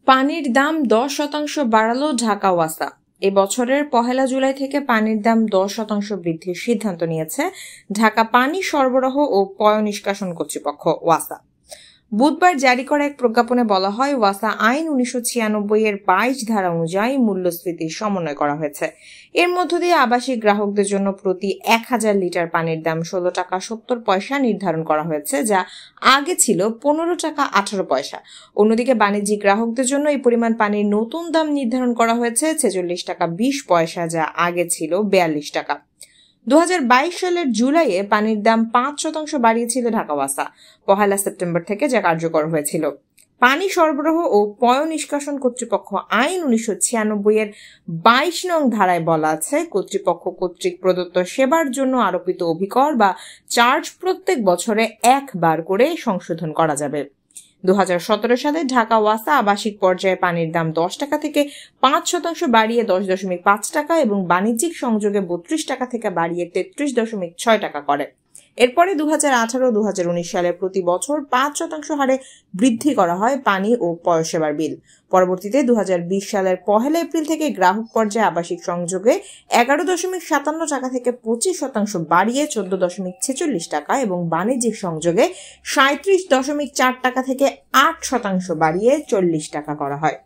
পানির দাম 10% বাড়ালো ঢাকা ওয়াসা। এবছরের 1 জুলাই থেকে পানির দাম 10% বৃদ্ধির সিদ্ধান্ত নিয়েছে ঢাকা পানি সরবরাহ ও পয়ঃনিষ্কাশন কর্তৃপক্ষ ওয়াসা। বুধবার জারি করা এক প্রজ্ঞাপনে বলা হয়, ওয়াসা আইন 1996 এর 22 ধারা অনুযায়ী মূল্যস্ফীতির সমন্বয় করা হয়েছে। এর মধ্য দিয়ে আবাসিক গ্রাহকদের জন্য প্রতি 1000 লিটার পানির দাম 16 টাকা 70 পয়সা নির্ধারণ করা হয়েছে, যা আগে ছিল 15 টাকা 18 পয়সা। অন্যদিকে বাণিজ্যিক গ্রাহকদের জন্য এই পরিমাণ পানির নতুন দাম নির্ধারণ করা হয়েছে 46 টাকা 20 পয়সা, যা আগে ছিল 42 টাকা। 2022 সালের জুলাইয়ে পানির দাম 5% বাড়িয়েছিল ঢাকা ওয়াসা 1 সেপ্টেম্বর থেকে, যা কার্যকর হয়েছিল। পানি সরবরাহ ও পয়ঃনিষ্কাশন কর্তৃপক্ষ আইন 1996 এর 22 নং ধারায় বলা আছে, কর্তৃপক্ষ কর্তৃক প্রদত্ত সেবার জন্য আরোপিত অভিকর বা চার্জ প্রত্যেক বছরে একবার করে সংশোধন করা যাবে। 2017 সালে ঢাকা ওয়াসা আবাসিক পর্যায়ে পানির দাম 10 টাকা থেকে 5% বাড়িয়ে 10.5 টাকা এবং বাণিজ্যিক সংযোগে 32 টাকা থেকে বাড়িয়ে 33.6 টাকা করে। এরপরে 2018-2019 সালে প্রতি বছর 5% হারে বৃদ্ধি করা হয় পানি ও পয়ঃসেবার বিল। পরবর্তীতে 2020 সালের 1 এপ্রিল থেকে গ্রাহক পর্যায়ে আবাসিক সংযোগে 11.57 টাকা থেকে 25% বাড়িয়ে 14.46 টাকা এবং বাণিজ্যিক সংযোগে 37.4 টাকা থেকে 8% বাড়িয়ে 40 টাকা করা হয়।